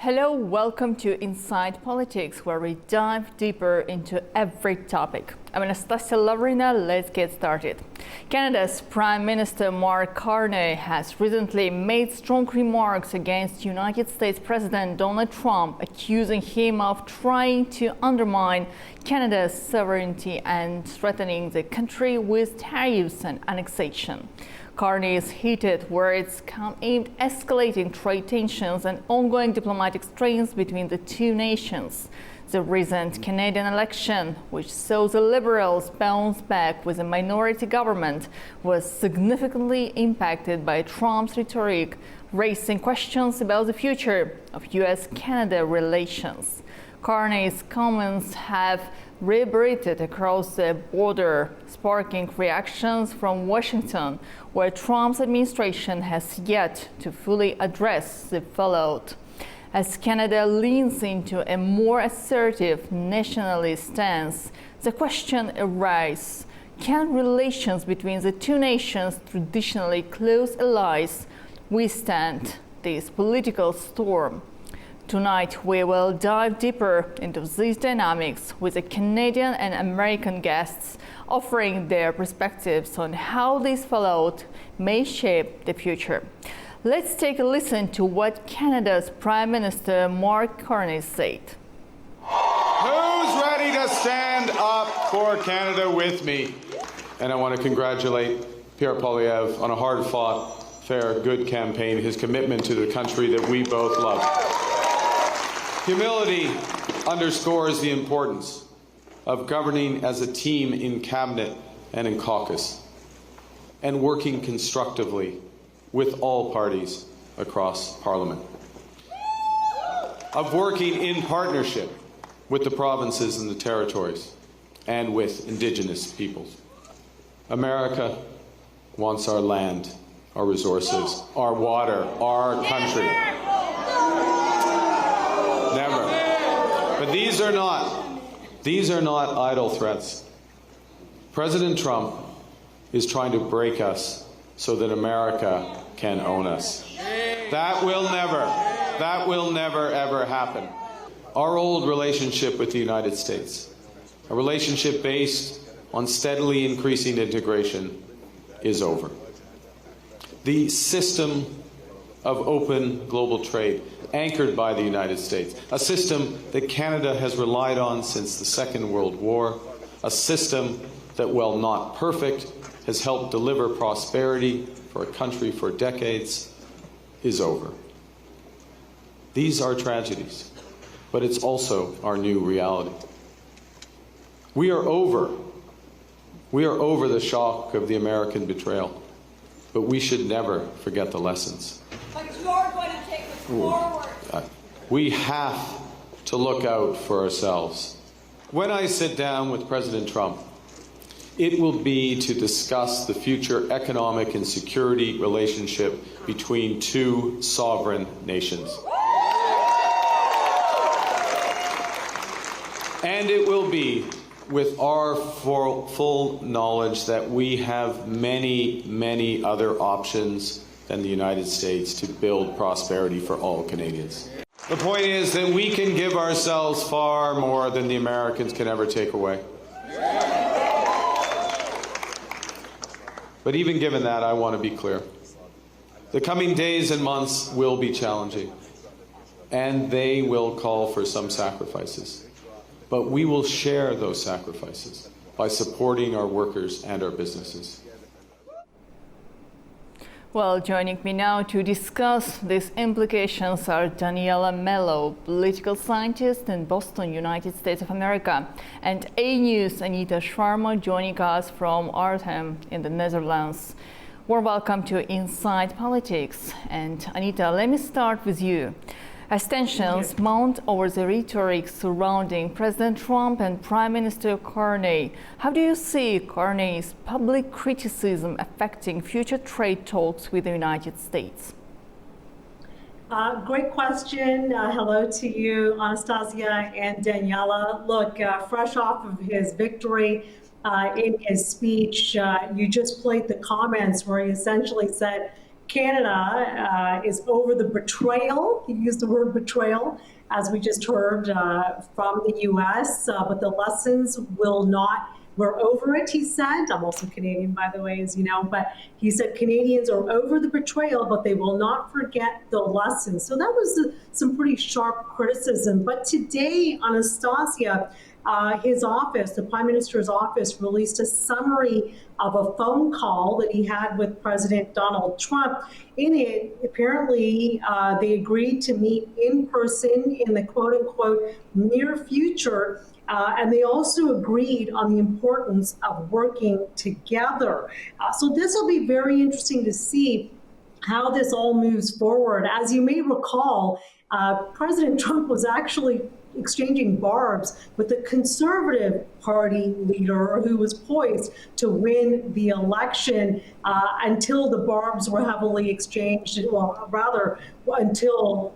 Hello, welcome to Inside Politics, where we dive deeper into every topic. I'm Anastasia Lavrina. Let's get started. Canada's Prime Minister Mark Carney has recently made strong remarks against United States President Donald Trump, accusing him of trying to undermine Canada's sovereignty and threatening the country with tariffs and annexation. Carney's heated words come amid escalating trade tensions and ongoing diplomatic strains between the two nations. The recent Canadian election, which saw the Liberals bounce back with a minority government, was significantly impacted by Trump's rhetoric, raising questions about the future of US-Canada relations. Carney's comments have reverberated across the border, sparking reactions from Washington, where Trump's administration has yet to fully address the fallout. As Canada leans into a more assertive nationalist stance, the question arises: can relations between the two nations, traditionally close allies, withstand this political storm? Tonight, we will dive deeper into these dynamics with the Canadian and American guests, offering their perspectives on how this fallout may shape the future. Let's take a listen to what Canada's Prime Minister Mark Carney said. Who's ready to stand up for Canada with me? And I want to congratulate Pierre Poilievre on a hard-fought, fair, good campaign, his commitment to the country that we both love. Humility underscores the importance of governing as a team in cabinet and in caucus, and working constructively with all parties across Parliament, of working in partnership with the provinces and the territories and with Indigenous peoples. America wants our land, our resources, our water, our country. Never. But these are not idle threats. President Trump is trying to break us so that America can own us. That will never, ever happen. Our old relationship with the United States, a relationship based on steadily increasing integration, is over. The system of open global trade, anchored by the United States, a system that Canada has relied on since the Second World War, a system that, while not perfect, has helped deliver prosperity for a country for decades, is over. These are tragedies, but it's also our new reality. We are over the shock of the American betrayal, but we should never forget the lessons. But you're going to take us forward. We have to look out for ourselves. When I sit down with President Trump, it will be to discuss the future economic and security relationship between two sovereign nations. And it will be with our full knowledge that we have many, many other options than the United States to build prosperity for all Canadians. The point is that we can give ourselves far more than the Americans can ever take away. But even given that, I want to be clear. The coming days and months will be challenging, and they will call for some sacrifices. But we will share those sacrifices by supporting our workers and our businesses. Well, joining me now to discuss these implications are Daniela Mello, political scientist in Boston, United States of America, and A News' Anita Sharma joining us from Arnhem in the Netherlands. Warm welcome to Inside Politics. And Anita, let me start with you. As tensions mount over the rhetoric surrounding President Trump and Prime Minister Carney, how do you see Carney's public criticism affecting future trade talks with the United States? Great question. Hello to you, Anastasia and Daniela. Look, fresh off of his victory in his speech, you just played the comments where he essentially said Canada is over the betrayal. He used the word betrayal, as we just heard from the U.S., but the lessons will not. We're over it, he said. I'm also Canadian, by the way, as you know, but he said Canadians are over the betrayal, but they will not forget the lessons. So that was some pretty sharp criticism. But today, Anastasia, his office, the Prime Minister's office, released a summary of a phone call that he had with President Donald Trump. In it, apparently, they agreed to meet in person in the quote-unquote near future. And they also agreed on the importance of working together. So this will be very interesting to see how this all moves forward. As you may recall, President Trump was actually exchanging barbs with the Conservative Party leader who was poised to win the election until the barbs were heavily exchanged, well, rather until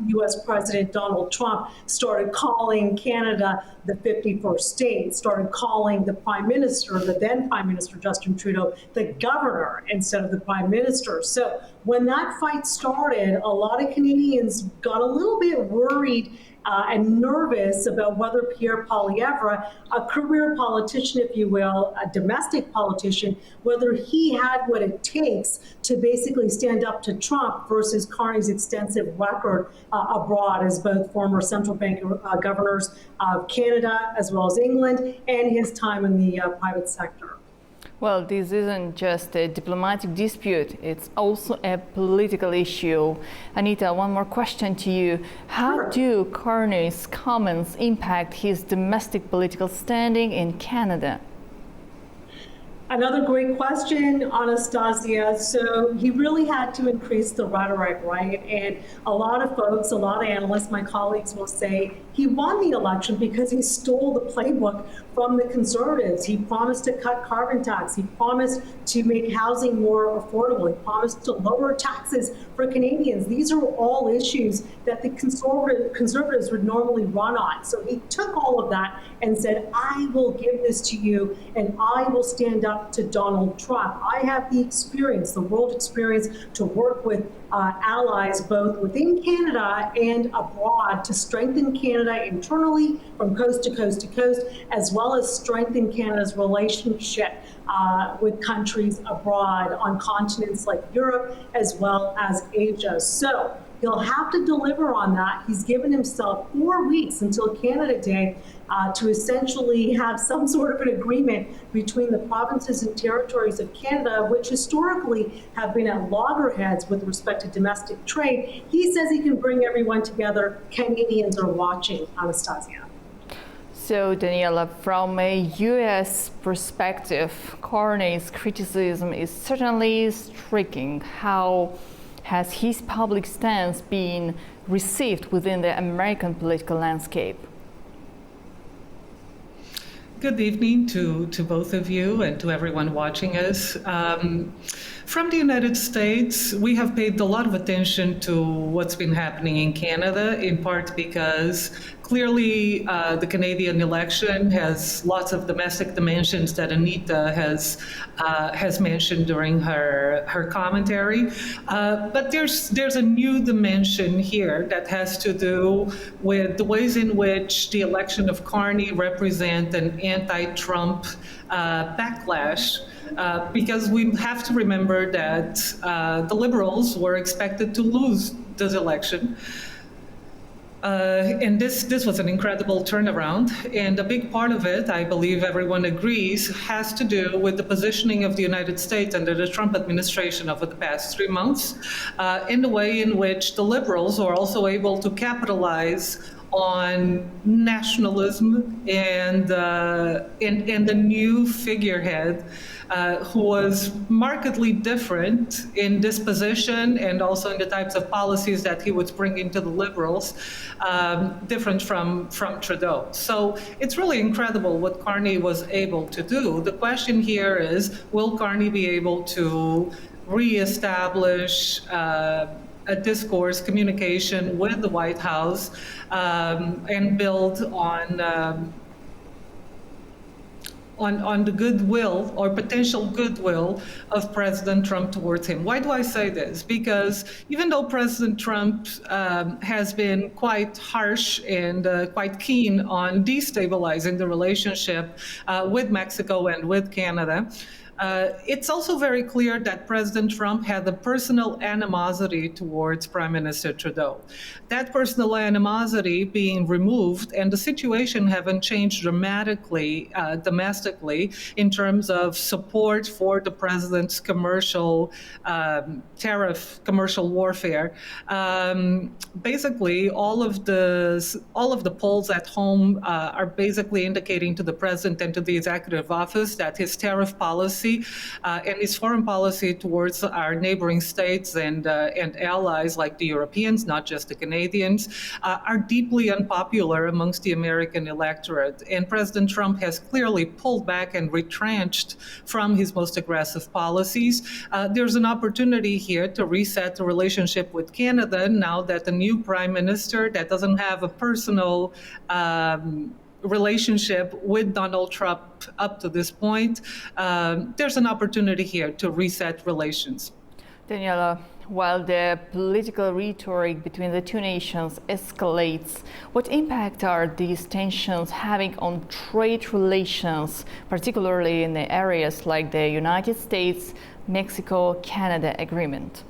U.S. President Donald Trump started calling Canada the 51st state, started calling the Prime Minister, the then Prime Minister Justin Trudeau, the governor instead of the Prime Minister. So when that fight started, a lot of Canadians got a little bit worried and nervous about whether Pierre Poilievre, a career politician, if you will, a domestic politician, whether he had what it takes to basically stand up to Trump versus Carney's extensive record abroad as both former central bank governors of Canada as well as England and his time in the private sector. Well, this isn't just a diplomatic dispute, it's also a political issue. Anita, one more question to you. How do Carney's comments impact his domestic political standing in Canada? Another great question, Anastasia. So he really had to increase the rhetoric, right? And a lot of folks, a lot of analysts, my colleagues will say he won the election because he stole the playbook from the Conservatives. He promised to cut carbon tax. He promised to make housing more affordable. He promised to lower taxes for Canadians. These are all issues that the Conservatives would normally run on. So he took all of that and said, I will give this to you and I will stand up to Donald Trump. I have the experience, the world experience, to work with allies both within Canada and abroad to strengthen Canada internally from coast to coast to coast, as well as strengthen Canada's relationship with countries abroad on continents like Europe as well as Asia. So he'll have to deliver on that. He's given himself 4 weeks until Canada Day to essentially have some sort of an agreement between the provinces and territories of Canada, which historically have been at loggerheads with respect to domestic trade. He says he can bring everyone together. Canadians are watching, Anastasia. So, Daniela, from a U.S. perspective, Carney's criticism is certainly striking. How has his public stance been received within the American political landscape? Good evening to both of you and to everyone watching us. From the United States, we have paid a lot of attention to what's been happening in Canada, in part because clearly the Canadian election has lots of domestic dimensions that Anita has mentioned during her commentary. But there's a new dimension here that has to do with the ways in which the election of Carney represent an anti-Trump backlash. Because we have to remember that the Liberals were expected to lose this election. And this was an incredible turnaround. And a big part of it, I believe everyone agrees, has to do with the positioning of the United States under the Trump administration over the past 3 months, in the way in which the Liberals are also able to capitalize on nationalism and the new figurehead who was markedly different in disposition and also in the types of policies that he would bring into the Liberals, different from Trudeau. So it's really incredible what Carney was able to do. The question here is, will Carney be able to reestablish a discourse, communication with the White House, and build on on the goodwill or potential goodwill of President Trump towards him. Why do I say this? Because even though President Trump has been quite harsh and quite keen on destabilizing the relationship with Mexico and with Canada, it's also very clear that President Trump had a personal animosity towards Prime Minister Trudeau. That personal animosity being removed, and the situation haven't changed dramatically domestically in terms of support for the president's commercial tariff, commercial warfare. Basically, all of the polls at home are basically indicating to the president and to the executive office that his tariff policy and his foreign policy towards our neighboring states and allies like the Europeans, not just the Canadians, are deeply unpopular amongst the American electorate. And President Trump has clearly pulled back and retrenched from his most aggressive policies. There's an opportunity here to reset the relationship with Canada now that the new prime minister that doesn't have a personal relationship with Donald Trump up to this point, there's an opportunity here to reset relations. Daniela, while the political rhetoric between the two nations escalates, what impact are these tensions having on trade relations, particularly in the areas like the United States, Mexico-Canada agreement?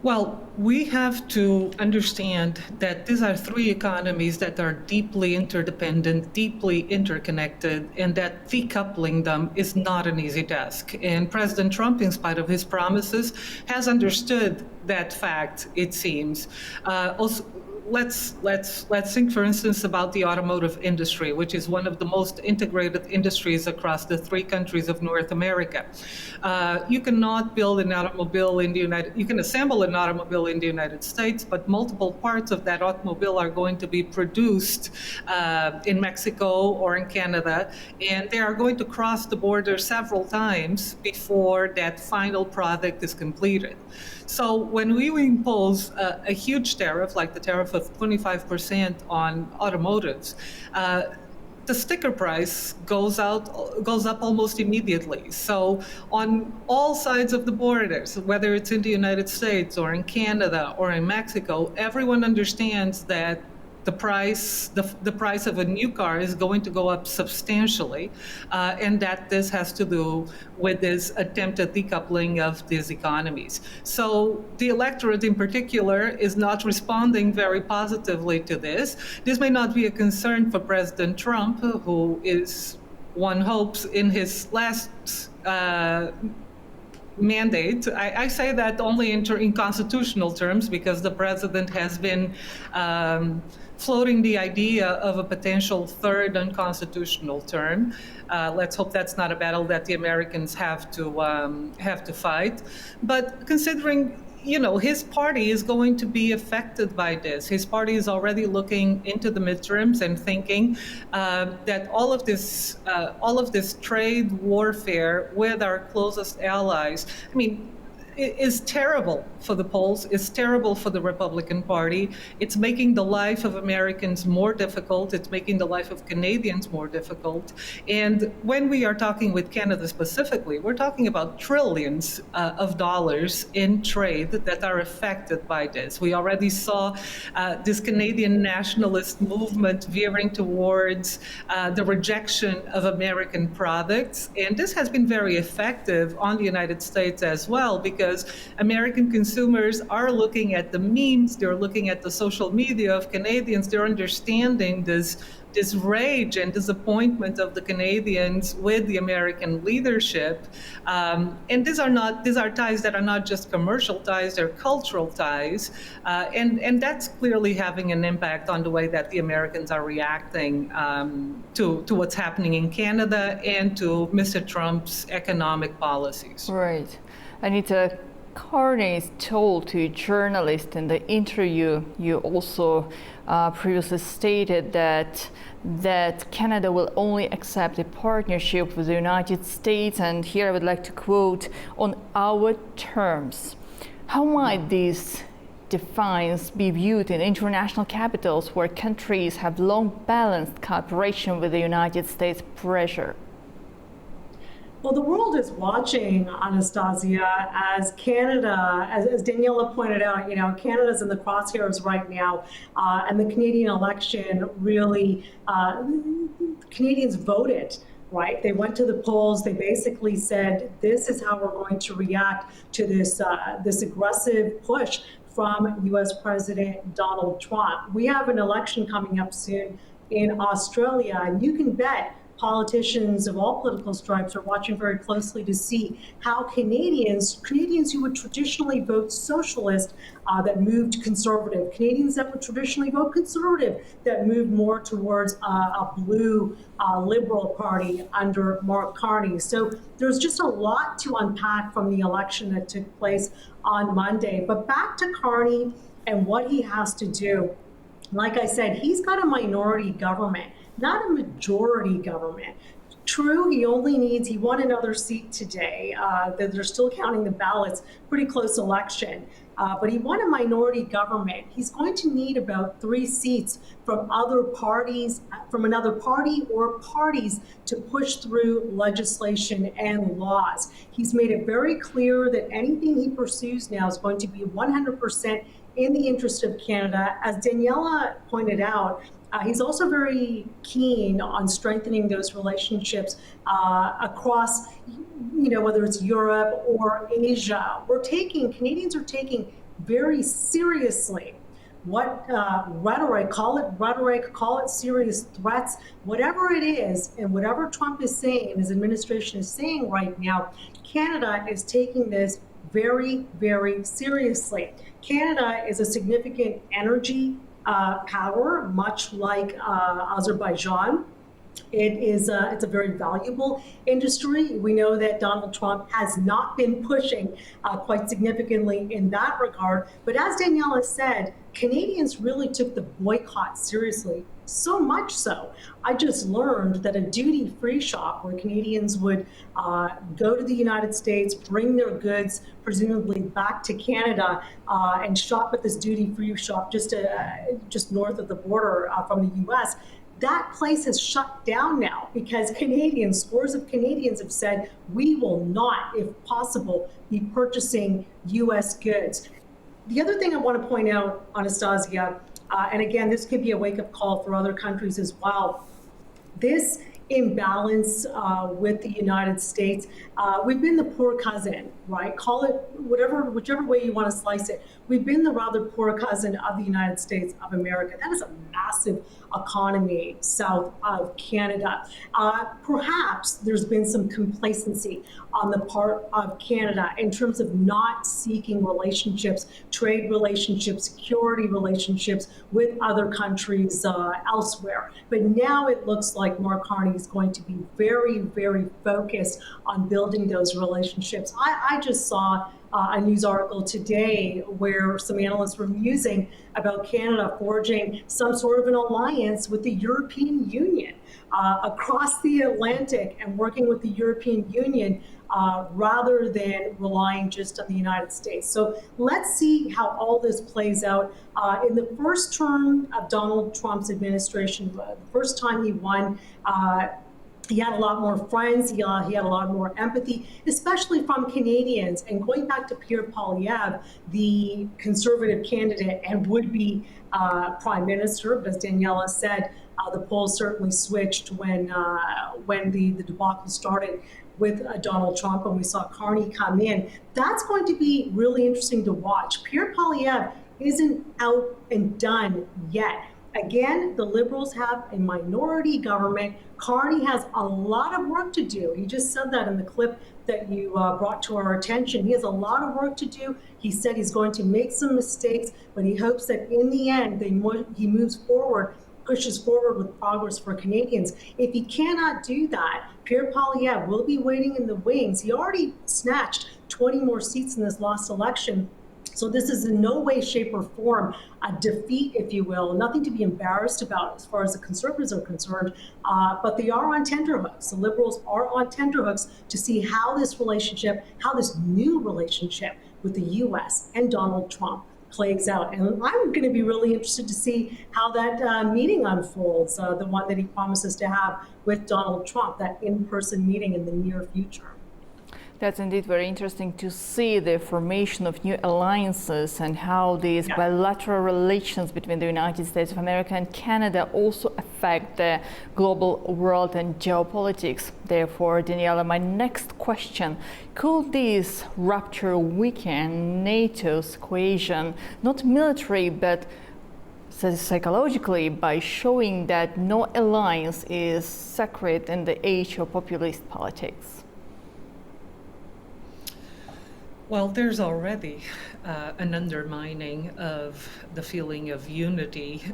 Well, we have to understand that these are three economies that are deeply interdependent, deeply interconnected, and that decoupling them is not an easy task. And President Trump, in spite of his promises, has understood that fact, it seems. Also, let's think, for instance, about the automotive industry, which is one of the most integrated industries across the three countries of North America. You cannot build an automobile in the you can assemble an automobile in the United States, but multiple parts of that automobile are going to be produced in Mexico or in Canada, and they are going to cross the border several times before that final product is completed. So when we impose a huge tariff, like the tariff of 25% on automotives, the sticker price goes up almost immediately. So on all sides of the borders, whether it's in the United States or in Canada or in Mexico, everyone understands that the price of a new car is going to go up substantially, and that this has to do with this attempted decoupling of these economies. So the electorate in particular is not responding very positively to this. This may not be a concern for President Trump, who is, one hopes, in his last mandate. I say that only in constitutional terms, because the president has been floating the idea of a potential third unconstitutional term. Let's hope that's not a battle that the Americans have to fight. But considering, his party is going to be affected by this. His party is already looking into the midterms and thinking that all of this trade warfare with our closest allies, is terrible for the polls, is terrible for the Republican Party. It's making the life of Americans more difficult. It's making the life of Canadians more difficult. And when we are talking with Canada specifically, we're talking about trillions of dollars in trade that are affected by this. We already saw this Canadian nationalist movement veering towards the rejection of American products. And this has been very effective on the United States as well, because American consumers are looking at the memes, they're looking at the social media of Canadians, they're understanding this rage and disappointment of the Canadians with the American leadership. And these are ties that are not just commercial ties, they're cultural ties. And that's clearly having an impact on the way that the Americans are reacting to what's happening in Canada and to Mr. Trump's economic policies. Right. Anita, Carney told to journalists in the interview, you also previously stated that Canada will only accept a partnership with the United States, and here I would like to quote, on our terms. How might this defiance be viewed in international capitals where countries have long balanced cooperation with the United States pressure? Well, the world is watching, Anastasia, as Canada, as Daniela pointed out, Canada's in the crosshairs right now, and the Canadian election really, Canadians voted, right? They went to the polls. They basically said, this is how we're going to react to this aggressive push from U.S. President Donald Trump. We have an election coming up soon in Australia, and you can bet politicians of all political stripes are watching very closely to see how Canadians who would traditionally vote socialist that moved conservative, Canadians that would traditionally vote conservative that moved more towards a blue Liberal Party under Mark Carney. So there's just a lot to unpack from the election that took place on Monday. But back to Carney and what he has to do. Like I said, he's got a minority government, not a majority government. True, he won another seat today. They're still counting the ballots, pretty close election. But he won a minority government. He's going to need about 3 seats from another party or parties to push through legislation and laws. He's made it very clear that anything he pursues now is going to be 100% in the interest of Canada. As Daniela pointed out, he's also very keen on strengthening those relationships across, whether it's Europe or Asia. Canadians are taking very seriously what rhetoric, call it serious threats, whatever it is, and whatever Trump is saying and his administration is saying right now, Canada is taking this very, very seriously. Canada is a significant energy power, much like Azerbaijan. It's a very valuable industry. We know that Donald Trump has not been pushing quite significantly in that regard. But as Daniela said, Canadians really took the boycott seriously, so much so. I just learned that a duty-free shop where Canadians would go to the United States, bring their goods, presumably back to Canada, and shop at this duty-free shop just north of the border from the U.S., that place is shut down now because scores of Canadians have said, we will not, if possible, be purchasing U.S. goods. The other thing I want to point out, Anastasia, and again, this could be a wake-up call for other countries as well, this imbalance with the United States, we've been the poor cousin, right? Call it whichever way you want to slice it. We've been the rather poor cousin of the United States of America. That is a massive economy south of Canada. Perhaps there's been some complacency on the part of Canada in terms of not seeking relationships, trade relationships, security relationships with other countries elsewhere. But now it looks like Mark Carney is going to be very, very focused on building those relationships. I just saw a news article today where some analysts were musing about Canada forging some sort of an alliance with the European Union across the Atlantic and working with the European Union rather than relying just on the United States. So let's see how all this plays out. In the first term of Donald Trump's administration, the first time he won, he had a lot more friends, he had a lot more empathy, especially from Canadians. And going back to Pierre Poilievre, the conservative candidate and would-be prime minister, but as Daniela said, the polls certainly switched when the debacle started with Donald Trump and we saw Carney come in. That's going to be really interesting to watch. Pierre Poilievre isn't out and done yet. Again, the Liberals have a minority government. Carney has a lot of work to do. He just said that in the clip that you brought to our attention. He has a lot of work to do. He said he's going to make some mistakes, but he hopes that in the end, he moves forward, pushes forward with progress for Canadians. If he cannot do that, Pierre Poilievre will be waiting in the wings. He already snatched 20 more seats in this last election. So this is in no way, shape, or form a defeat, if you will, nothing to be embarrassed about as far as the Conservatives are concerned, but they are on tenterhooks. The Liberals are on tenterhooks to see how this new relationship with the U.S. and Donald Trump plays out. And I'm going to be really interested to see how that meeting unfolds, the one that he promises to have with Donald Trump, that in-person meeting in the near future. That's indeed very interesting to see the formation of new alliances and how these bilateral relations between the United States of America and Canada also affect the global world and geopolitics. Therefore, Daniela, my next question, could this rupture weaken NATO's cohesion, not military, but psychologically, by showing that no alliance is sacred in the age of populist politics? Well, there's already an undermining of the feeling of unity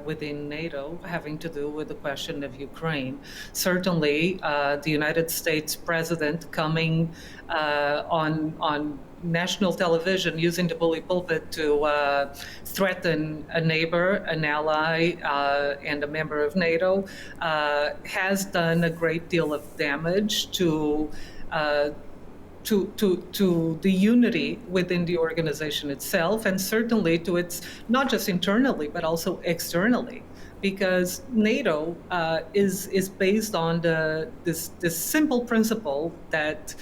within NATO having to do with the question of Ukraine. Certainly, the United States president coming on national television using the bully pulpit to threaten a neighbor, an ally, and a member of NATO has done a great deal of damage to the unity within the organization itself, and certainly to its, not just internally, but also externally. Because NATO is based on this simple principle that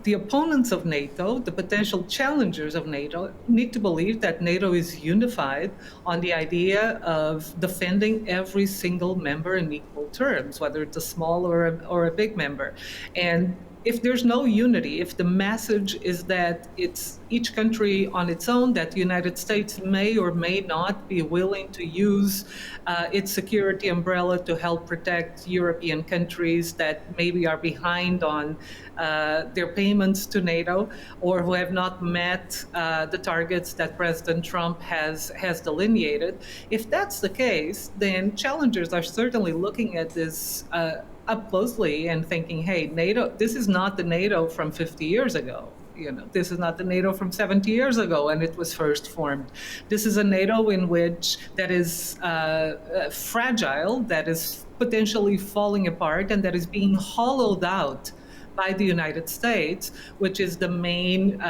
the opponents of NATO, the potential challengers of NATO, need to believe that NATO is unified on the idea of defending every single member in equal terms, whether it's a small or a big member. And if there's no unity, if the message is that it's each country on its own, that the United States may or may not be willing to use its security umbrella to help protect European countries that maybe are behind on their payments to NATO, or who have not met the targets that President Trump has delineated. If that's the case, then challengers are certainly looking at this up closely and thinking, hey, NATO, this is not the NATO from 50 years ago. This is not the NATO from 70 years ago when it was first formed. This is a NATO that is fragile, that is potentially falling apart, and that is being hollowed out by the United States, which is the main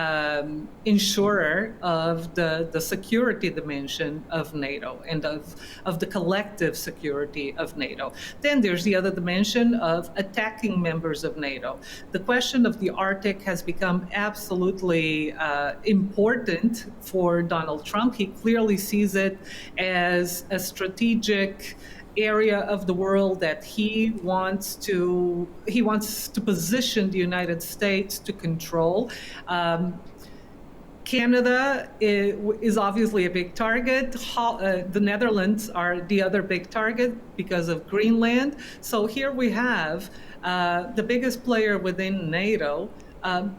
insurer of the security dimension of NATO and of the collective security of NATO. Then there's the other dimension of attacking members of NATO. The question of the Arctic has become absolutely important for Donald Trump. He clearly sees it as a strategic area of the world that he wants to position the United States to control. Canada is obviously a big target. The Netherlands are the other big target because of Greenland. So here we have the biggest player within NATO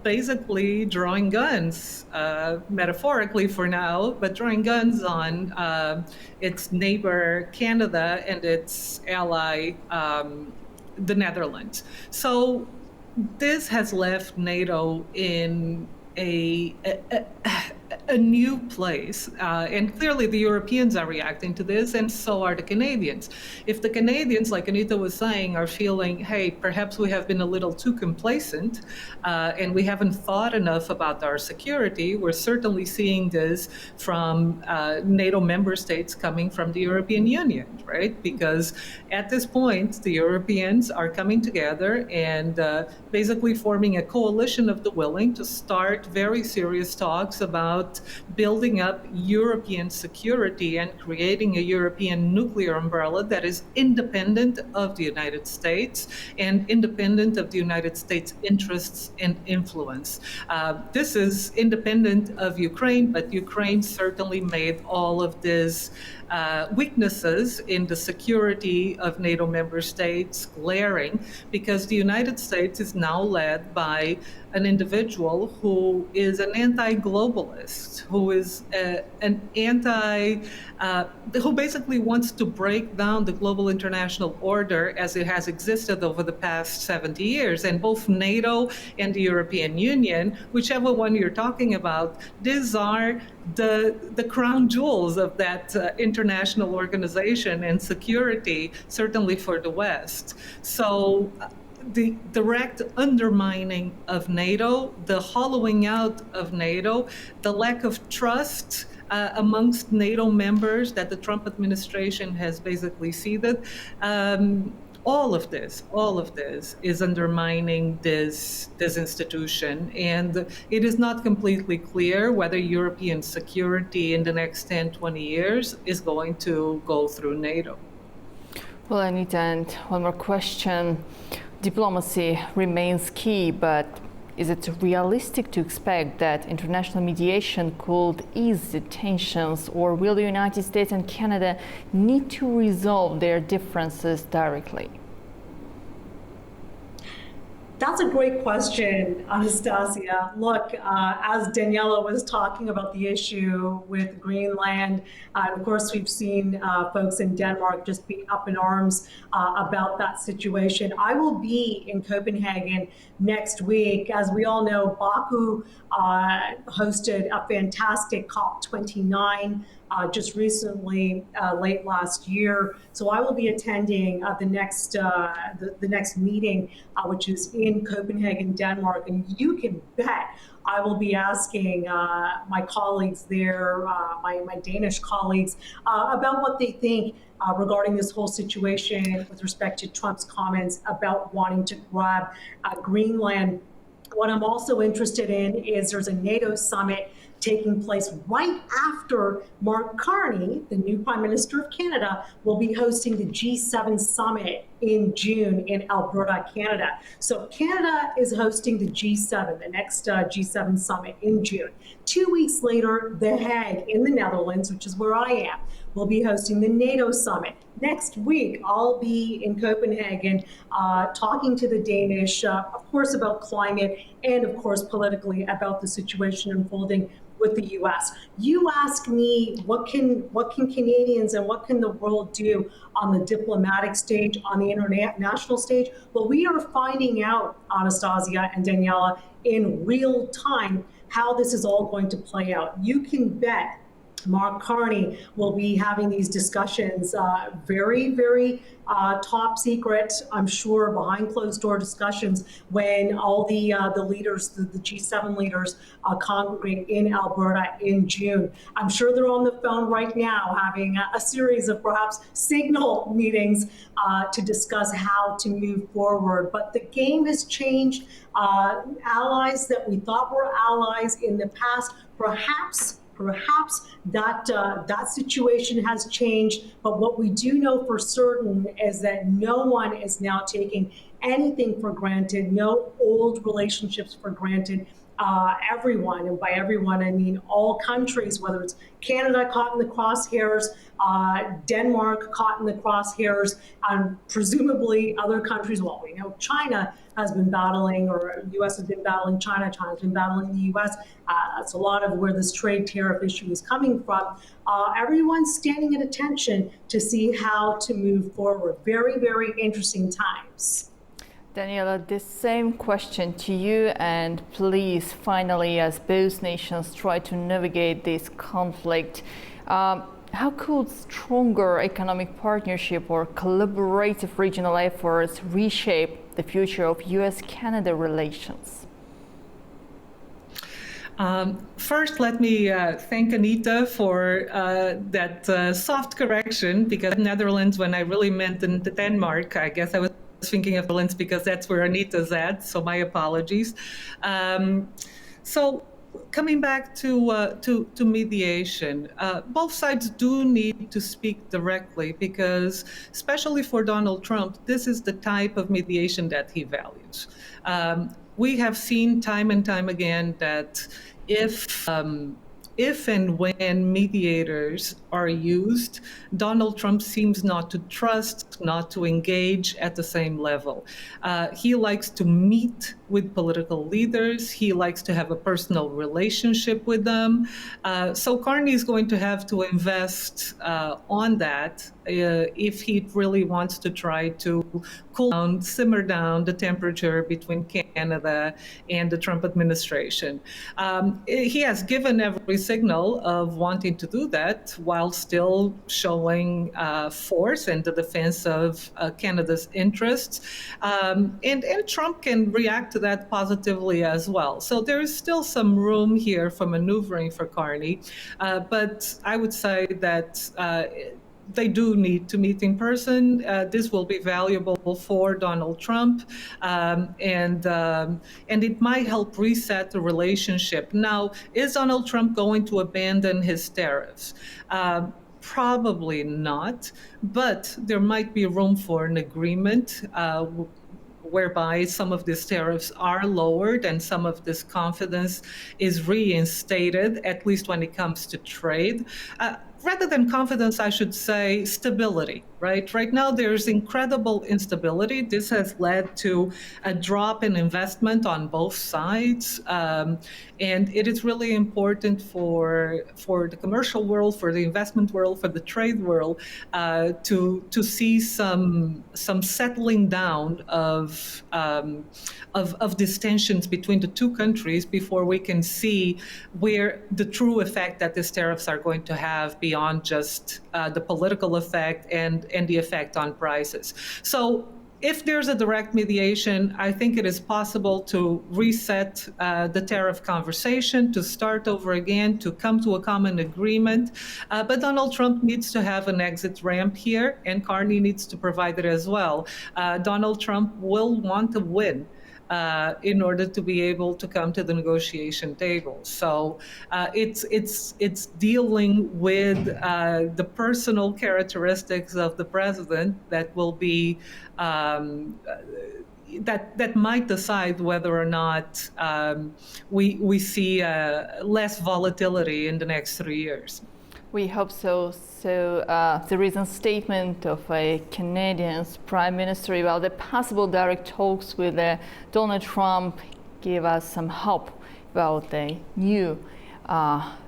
basically drawing guns, metaphorically for now, but drawing guns on its neighbor Canada and its ally, the Netherlands. So this has left NATO in a new place. And clearly the Europeans are reacting to this, and so are the Canadians. If the Canadians, like Anita was saying, are feeling, hey, perhaps we have been a little too complacent and we haven't thought enough about our security, we're certainly seeing this from NATO member states coming from the European Union, right? Because at this point, the Europeans are coming together and basically forming a coalition of the willing to start very serious talks about building up European security and creating a European nuclear umbrella that is independent of the United States and independent of the United States' interests and influence. This is independent of Ukraine, but Ukraine certainly made all of these weaknesses in the security of NATO member states glaring, because the United States is now led by an individual who is an anti-globalist, who is who basically wants to break down the global international order as it has existed over the past 70 years. And both NATO and the European Union, whichever one you're talking about, these are the crown jewels of that international organization and security, certainly for the West. So the direct undermining of NATO, the hollowing out of NATO, the lack of trust amongst NATO members that the Trump administration has basically ceded. All of this is undermining this institution, and it is not completely clear whether European security in the next 10, 20 years is going to go through NATO. Well, Anita, and one more question. Diplomacy remains key, but is it realistic to expect that international mediation could ease the tensions, or will the United States and Canada need to resolve their differences directly? That's a great question, Anastasia. Look, as Daniela was talking about the issue with Greenland, of course, we've seen folks in Denmark just be up in arms about that situation. I will be in Copenhagen next week. As we all know, Baku hosted a fantastic COP29 just recently, late last year. So I will be attending the next meeting, which is in Copenhagen, Denmark. And you can bet I will be asking my colleagues there, my Danish colleagues, about what they think regarding this whole situation with respect to Trump's comments about wanting to grab Greenland. What I'm also interested in is there's a NATO summit taking place right after Mark Carney, the new Prime Minister of Canada, will be hosting the G7 summit in June in Alberta, Canada. So Canada is hosting the G7, the next G7 summit in June. 2 weeks later, The Hague in the Netherlands, which is where I am, will be hosting the NATO summit. Next week, I'll be in Copenhagen talking to the Danish, of course, about climate and, of course, politically about the situation unfolding with the U.S. You ask me, what can Canadians and what can the world do on the diplomatic stage, on the international stage? Well, we are finding out, Anastasia and Daniela, in real time how this is all going to play out. You can bet Mark Carney will be having these discussions, very, very top secret, I'm sure, behind closed door discussions when all the leaders, the G7 leaders, congregate in Alberta in June. I'm sure they're on the phone right now having a series of perhaps signal meetings to discuss how to move forward. But the game has changed. Allies that we thought were allies in the past, perhaps that situation has changed, but what we do know for certain is that no one is now taking anything for granted, no old relationships for granted. Everyone, and by everyone I mean all countries, whether it's Canada caught in the crosshairs, Denmark caught in the crosshairs, and presumably other countries. Well, we know China has been battling, or U.S. has been battling China, China's been battling the U.S. That's a lot of where this trade tariff issue is coming from. Everyone's standing at attention to see how to move forward. Very, very interesting times. Daniela, this same question to you, and please, finally, as both nations try to navigate this conflict, how could stronger economic partnership or collaborative regional efforts reshape the future of U.S.-Canada relations? First, let me thank Anita for that soft correction, because Netherlands, when I really meant in Denmark, I guess I was thinking of Netherlands because that's where Anita's at, so my apologies. So coming back to mediation, both sides do need to speak directly, because especially for Donald Trump, this is the type of mediation that he values. We have seen time and time again that if and when mediators are used, Donald Trump seems not to trust, not to engage at the same level. He likes to meet with political leaders. He likes to have a personal relationship with them. So Carney is going to have to invest on that if he really wants to try to cool down, simmer down the temperature between Canada Canada and the Trump administration. He has given every signal of wanting to do that while still showing force in the defense of Canada's interests. And Trump can react to that positively as well. So there is still some room here for maneuvering for Carney. But I would say that they do need to meet in person. This will be valuable for Donald Trump, and it might help reset the relationship. Now, is Donald Trump going to abandon his tariffs? Probably not, but there might be room for an agreement whereby some of these tariffs are lowered and some of this confidence is reinstated, at least when it comes to trade. Rather than confidence, I should say stability, right? Right now, there's incredible instability. This has led to a drop in investment on both sides. And it is really important for the commercial world, for the investment world, for the trade world, to see some settling down of these tensions between the two countries before we can see where the true effect that these tariffs are going to have beyond just the political effect and the effect on prices. So if there's a direct mediation, I think it is possible to reset the tariff conversation, to start over again, to come to a common agreement. But Donald Trump needs to have an exit ramp here, and Carney needs to provide it as well. Donald Trump will want to win in order to be able to come to the negotiation table. So it's dealing with the personal characteristics of the president that will be that might decide whether or not we see less volatility in the next 3 years. We hope so. So the recent statement of a Canadian's Prime Minister about the possible direct talks with Donald Trump gave us some hope about the new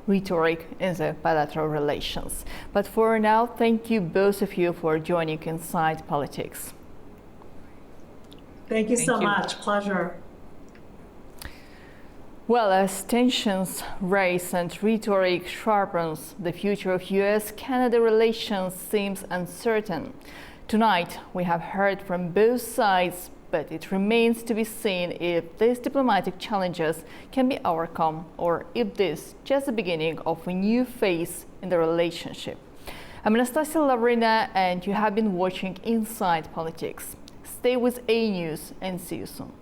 rhetoric in the bilateral relations. But for now, thank you both of you for joining Inside Politics. Thank you so much. Pleasure. Well, as tensions rise and rhetoric sharpens, the future of US-Canada relations seems uncertain. Tonight, we have heard from both sides, but it remains to be seen if these diplomatic challenges can be overcome or if this is just the beginning of a new phase in the relationship. I'm Anastasia Lavrina, and you have been watching Inside Politics. Stay with A News and see you soon.